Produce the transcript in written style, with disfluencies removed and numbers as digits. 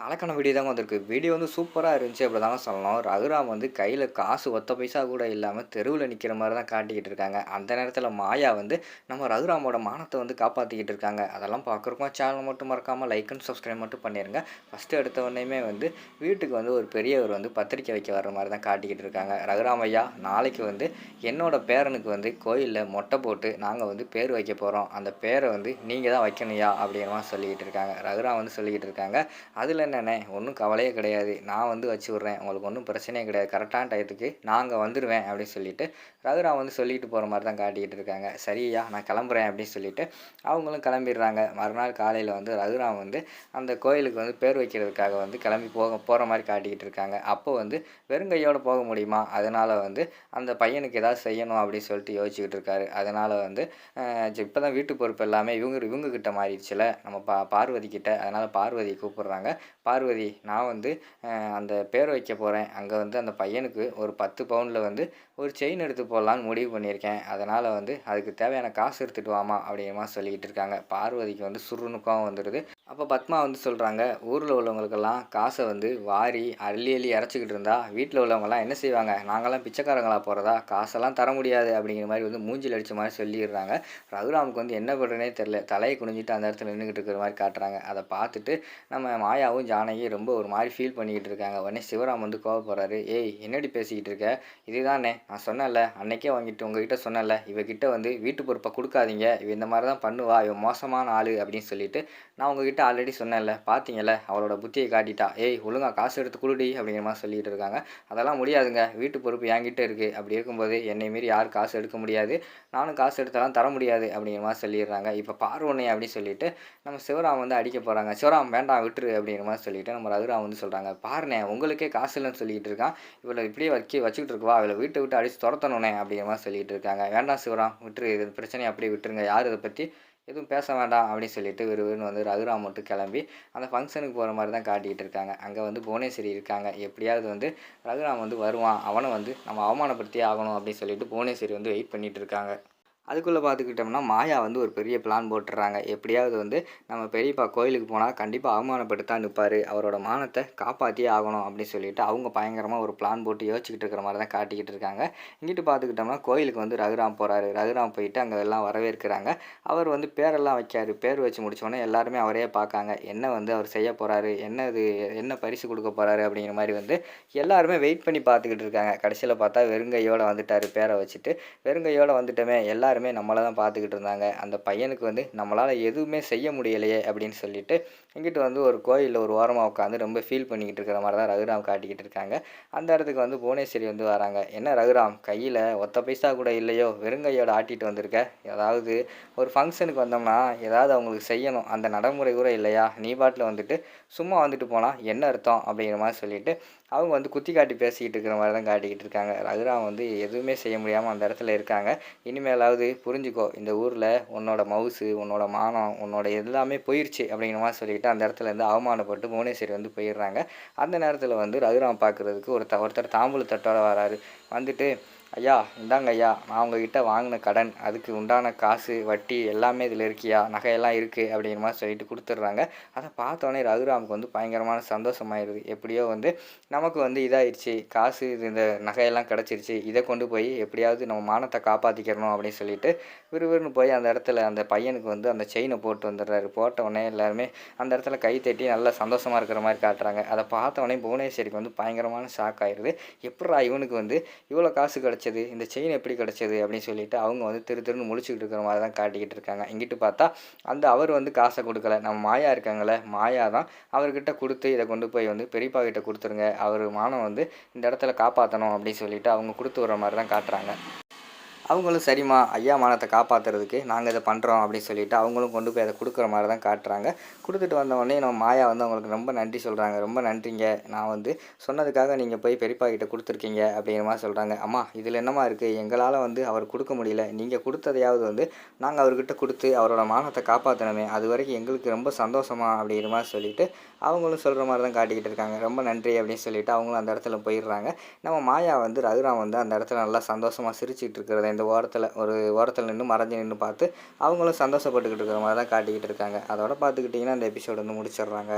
அழகான வீடியோ தாங்க வந்திருக்கு. வீடியோ வந்து சூப்பரா இருந்துச்சு அப்படி தாங்க சொல்லணும். ரகுராம் வந்து கையில காசு ஒத்த பைசா கூட இல்லாம தெருவுல நிக்கிற மாரி தான் காட்டிக்கிட்டு இருக்காங்க. அந்த நேரத்தில மாயா வந்து நம்ம ரகுராமோட மானத்த வந்து காப்பாத்திக்கிட்டு இருக்காங்க. அதெல்லாம் பார்க்குறப்போ சேனல் மட்டும் மறக்காம லைக் அண்ட் சப்ஸ்கிரைப் மட்டும் பண்ணிருங்க. ஃபர்ஸ்ட்டு எடுத்த உடனேயுமே வந்து வீட்டுக்கு வந்து ஒரு பெரியவர் வந்து பத்திரிக்கை வைக்க வர்ற மாரி தான் காட்டிக்கிட்டு இருக்காங்க. ரகுராம் ஐயா நாளைக்கு வந்து என்னோட பேரனுக்கு வந்து கோயில்ல மொட்டை போட்டு நாங்க வந்து பேர் வைக்க போறோம். அந்த பேர வந்து நீங்க தான் வைக்கணும்யா அப்படிங்கிற மாரி சொல்லிக்கிட்டு இருக்காங்க. ரகுராம் வந்து சொல்லிக்கிட்டு இருக்காங்க. அதில என்னண்ணே ஒன்றும் கவலையே கிடையாது. நான் வந்து வச்சு விட்றேன். உங்களுக்கு ஒன்றும் பிரச்சனையே கிடையாது. கரெக்டான டயத்துக்கு நான் அங்க வந்துருவேன் அப்படின்னு சொல்லிட்டு, ரகுராம் வந்து சொல்லிட்டு போற மாரி தான் காட்டிக்கிட்டு இருக்காங்க. சரிய்யா நான் கிளம்புறேன் அப்படின்னு சொல்லிட்டு, அவங்களும் கிளம்பிடுறாங்க. மறுநாள் காலையில வந்து ரகுராம் வந்து அந்த கோயிலுக்கு வந்து பேர் வைக்கிறதுக்காக வந்து கிளம்பி போற மாரி காட்டிக்கிட்டு இருக்காங்க. அப்போ வந்து வெறுங்கையோட போக முடியுமா? அதனால வந்து அந்த பையனுக்கு ஏதாவது செய்யணும் அப்படின்னு சொல்லிட்டு யோசிச்சுக்கிட்டு இருக்காரு. அதனால வந்து இப்போ தான் வீட்டு பொறுப்பு எல்லாமே இவங்க கிட்ட மாறிடுச்சுல. நம்ம பார்வதி கிட்ட. அதனால பார்வதிய கூப்பிடுறாங்க. பார்வதி நான் வந்து அந்த பேர் வைக்க போகிறேன். அங்கே வந்து அந்த பையனுக்கு ஒரு 10 பவுனில் வந்து ஒரு செயின் எடுத்து போடலான்னு முடிவு பண்ணியிருக்கேன். அதனால் வந்து அதுக்கு தேவையான காசு எடுத்துகிட்டு வாமா அப்படிங்கிற மாதிரி சொல்லிக்கிட்டு இருக்காங்க. பார்வதிக்கு வந்து சுருன்னு கோவம் வந்துடுது. அப்போ பத்மா வந்து சொல்கிறாங்க, ஊரில் உள்ளவங்களுக்கெல்லாம் காசை வந்து வாரி அள்ளி அள்ளி இறச்சிக்கிட்டு இருந்தா வீட்டில் உள்ளவங்கலாம் என்ன செய்வாங்க? நாங்களாம் பிச்சைக்காரங்களா போகிறதா? காசெல்லாம் தர முடியாது அப்படிங்கிற மாதிரி வந்து மூஞ்சில் அடித்த மாதிரி சொல்லிடுறாங்க. ரகுராமுக்கு வந்து என்ன பண்ணுறதுனே தெரில. தலையை குனிஞ்சிட்டு அந்த இடத்துல நின்றுக்கிட்டு இருக்கிற மாதிரி காட்டுறாங்க. அதை பார்த்துட்டு நம்ம மாயாவும் ஜானகியும் ரொம்ப ஒரு மாதிரி ஃபீல் பண்ணிக்கிட்டு இருக்காங்க. உடனே சிவராம் வந்து கோவப்படுறாரு. ஏய் என்னடி பேசிக்கிட்டு இருக்க? இதுதானே நான் சொன்னேன்ல, அன்னைக்கே உங்ககிட்ட சொன்னேன்ல, இவகிட்ட வந்து வீட்டு பொறுப்பை கொடுக்காதீங்க, இவ இந்த மாதிரி தான் பண்ணுவா, இவ மோசமான ஆள் அப்படின்னு சொல்லிட்டு நான் உங்ககிட்ட ஆல்ரெடி சொன்னேன்ல, பார்த்தீங்கல்ல அவளோட புத்தியை காட்டிட்டா. ஏய் ஒழுங்கா காசு எடுத்து குடுடி அப்படிங்கிற மாதிரி சொல்லிட்டு இருக்காங்க. அதெல்லாம் முடியாதுங்க, வீட்டு பொறுப்பு என்கிட்ட இருக்குது. அப்படி இருக்கும்போது என்னை மீறி யாரும் காசு எடுக்க முடியாது, நானும் காசு எடுத்தாலும் தர முடியாது அப்படிங்கிற மாதிரி சொல்லிடுறாங்க. இப்போ பார்வனே அப்படின்னு சொல்லிட்டு நம்ம சிவராம் வந்து அடிக்க போகிறாங்க. சிவராம் வேண்டாம் விட்டுரு அப்படிங்கிற மாதிரி சொல்லிட்டு நம்ம ரகுராம் வந்து சொல்கிறாங்க. பாருண்ணே உங்களுக்கே காசு இல்லைன்னு சொல்லிக்கிட்டு இருக்கான், இவளை இப்படியே வச்சுக்கிட்டு இருக்குவா, அவளை வீட்டை விட்டு அடித்து துரத்தணுண்ணே அப்படிங்கிற மாதிரி சொல்லிட்டு இருக்காங்க. வேண்டாம் சிவராம் விட்டுரு, இது பிரச்சனையை அப்படியே விட்டுருங்க, யார் இதை பற்றி எதுவும் பேச வேண்டாம் அப்படின்னு சொல்லிட்டு விறுவிறுன்னு வந்து ரகுராம் மட்டும் கிளம்பி அந்த ஃபங்க்ஷனுக்கு போகிற மாதிரி தான் காட்டிக்கிட்டு இருக்காங்க. அங்கே வந்து புவனேஸ்வரி இருக்காங்க. எப்படியாவது வந்து ரகுராம் வந்து வருவான், அவனை வந்து நம்ம அவமானப்படுத்தியே ஆகணும் அப்படின்னு சொல்லிட்டு புவனேஸ்வரி வந்து வெயிட் பண்ணிகிட்டு இருக்காங்க. அதுக்குள்ளே பார்த்துக்கிட்டோம்னா மாயா வந்து ஒரு பெரிய பிளான் போட்டுடுறாங்க. எப்படியாவது வந்து நம்ம பெரியப்பா கோயிலுக்கு போனால் கண்டிப்பாக அவமானப்படுத்தான் நிற்பார், அவரோட மானத்தை காப்பாற்றியே ஆகணும் அப்படின்னு சொல்லிட்டு அவங்க பயங்கரமாக ஒரு பிளான் போட்டு யோசிச்சுக்கிட்டு இருக்கிற மாதிரி தான் காட்டிக்கிட்டு இருக்காங்க. இங்கிட்டு பார்த்துக்கிட்டோம்னா கோயிலுக்கு வந்து ரகுராம் போகிறாரு. ரகுராம் போயிட்டு அங்கே எல்லாம் வரவேற்கிறாங்க. அவர் வந்து பேரெல்லாம் வைக்காரு. பேர் வச்சு முடித்தோடனே எல்லாருமே அவரே பார்க்காங்க. என்ன வந்து அவர் செய்ய போகிறாரு, என்ன பரிசு கொடுக்க போகிறாரு அப்படிங்கிற மாதிரி வந்து எல்லாருமே வெயிட் பண்ணி பார்த்துக்கிட்டு இருக்காங்க. கடைசியில் பார்த்தா வெறுங்கையோடு வந்துட்டார். பேரை வச்சுட்டு வெறுங்கையோடு வந்துட்டோமே, எல்லாருமே நம்மளை தான் பார்த்துக்கிட்டு இருந்தாங்க. அந்த பையனுக்கு வந்து நம்மளால் எதுவுமே செய்ய முடியலையே அப்படின்னு சொல்லிட்டு இங்கிட்டு வந்து ஒரு கோயிலில் ஒரு ஓரமாக உட்காந்து ரொம்ப ஃபீல் பண்ணிக்கிட்டு இருக்கிற மாதிரி தான் ரகுராம் காட்டிக்கிட்டு இருக்காங்க. அந்த இடத்துக்கு வந்து புவனேஸ்வரி வந்து வராங்க. என்ன ரகுராம் கையில் ஒத்த பைசா கூட இல்லையோ, வெறுங்கையோட ஆட்டிகிட்டு வந்திருக்க? ஏதாவது ஒரு ஃபங்க்ஷனுக்கு வந்தோம்னா ஏதாவது அவங்களுக்கு செய்யணும், அந்த நடைமுறை கூட இல்லையா? நீ பாட்டில் வந்துட்டு சும்மா வந்துட்டு போனால் என்ன அர்த்தம் அப்படிங்கிற மாதிரி சொல்லிட்டு அவங்க வந்து குத்தி காட்டி பேசிக்கிட்டு இருக்கிற மாதிரி தான் காட்டிக்கிட்டு இருக்காங்க. ரகுராம் வந்து எதுவுமே செய்ய முடியாமல் அந்த இடத்துல இருக்காங்க. இனிமேலாவது புரிஞ்சுக்கோ, இந்த ஊரில் உன்னோட மவுசு, உன்னோட மானம், உன்னோட எல்லாமே போயிடுச்சு அப்படிங்கிற மாதிரி சொல்லிட்டு அந்த இடத்துலேருந்து அவமானப்பட்டு புவனேஸ்வரி வந்து போயிடுறாங்க. அந்த நேரத்தில் வந்து ரகுராம் பார்க்குறதுக்கு ஒருத்தர் தாம்பூல தட்டோட வராரு. வந்துட்டு ஐயா இந்தாங்க ஐயா, நான் உங்ககிட்ட வாங்கின கடன், அதுக்கு உண்டான காசு வட்டி எல்லாமே இதில் இருக்கியா, நகையெல்லாம் இருக்குது அப்படிங்கிற மாதிரி சொல்லிட்டு கொடுத்துட்றாங்க. அதை பார்த்தோன்னே ரகுராமுக்கு வந்து பயங்கரமான சந்தோஷமாயிருது. எப்படியோ வந்து நமக்கு வந்து இதாகிடுச்சு, காசு இந்த நகையெல்லாம் கிடச்சிருச்சு, இதை கொண்டு போய் எப்படியாவது நம்ம மானத்தை காப்பாற்றிக்கிறணும் அப்படின்னு சொல்லிட்டு விறுவிறுன்னு போய் அந்த இடத்துல அந்த பையனுக்கு வந்து அந்த செயினை போட்டு வந்துடுறாரு. போட்டவுடனே எல்லாருமே அந்த இடத்துல கை தட்டி நல்லா சந்தோஷமாக இருக்கிற மாதிரி காட்டுறாங்க. அதை பார்த்தவொடனே புவனேஸ்வரிக்கு வந்து பயங்கரமான ஷாக் ஆயிடுது. எப்பட்றா இவனுக்கு வந்து இவ்வளோ காசு கிடச்சிது, இந்த செயின் எப்படி கிடச்சிது அப்படின்னு சொல்லிட்டு அவங்க வந்து திருன்னு முழிச்சுக்கிட்டு இருக்கிற மாதிரி தான் காட்டிக்கிட்டு இருக்காங்க. இங்கிட்டு பார்த்தா அவர் வந்து காசை கொடுக்கல, நம்ம மாயா இருக்காங்களே, மாயா தான் அவர்கிட்ட கொடுத்து இதை கொண்டு போய் வந்து பெரியப்பா கிட்ட கொடுத்துருங்க, அவர் மானம் வந்து இந்த இடத்துல காப்பாற்றணும் அப்படின்னு சொல்லிட்டு அவங்க கொடுத்து வர மாதிரி தான் காட்டுறாங்க. அவங்களும் சரிம்மா ஐயா மானத்தை காப்பாற்றுறதுக்கு நாங்கள் இதை பண்ணுறோம் அப்படின்னு சொல்லிட்டு அவங்களும் கொண்டு போய் அதை கொடுக்குற மாதிரி தான் காட்டுறாங்க. கொடுத்துட்டு வந்தவொடனே நம்ம மாயா வந்து அவங்களுக்கு ரொம்ப நன்றி சொல்கிறாங்க. ரொம்ப நன்றிங்க, நான் வந்து சொன்னதுக்காக நீங்கள் போய் பெரியப்பா கிட்ட கொடுத்துருக்கீங்க அப்படிங்கிற மாதிரி சொல்கிறாங்க. அம்மா இதில் என்னம்மா இருக்குது, எங்களால் வந்து அவர் கொடுக்க முடியல, நீங்கள் கொடுத்ததையாவது வந்து நாங்கள் அவர்கிட்ட கொடுத்து அவரோட மானத்தை காப்பாற்றணுமே, அது வரைக்கும் எங்களுக்கு ரொம்ப சந்தோஷமா அப்படிங்கிற மாதிரி சொல்லிட்டு அவங்களும் சொல்கிற மாதிரி தான் காட்டிக்கிட்டு இருக்காங்க. ரொம்ப நன்றி அப்படின்னு சொல்லிட்டு அவங்களும் அந்த இடத்துல போயிடுறாங்க. நம்ம மாயா வந்து ரகுராம் வந்து அந்த இடத்துல நல்லா சந்தோஷமாக சிரிச்சிட்டு இருக்கிறத இந்த ஓரத்தில் நின்று மறைஞ்சு நின்று பார்த்து அவங்களும் சந்தோஷப்பட்டுக்கிட்டு இருக்கிற மாதிரி தான் காட்டிக்கிட்டு இருக்காங்க. அதோட பார்த்துக்கிட்டிங்கன்னா இந்த எபிசோடு வந்து முடிச்சிடுறாங்க.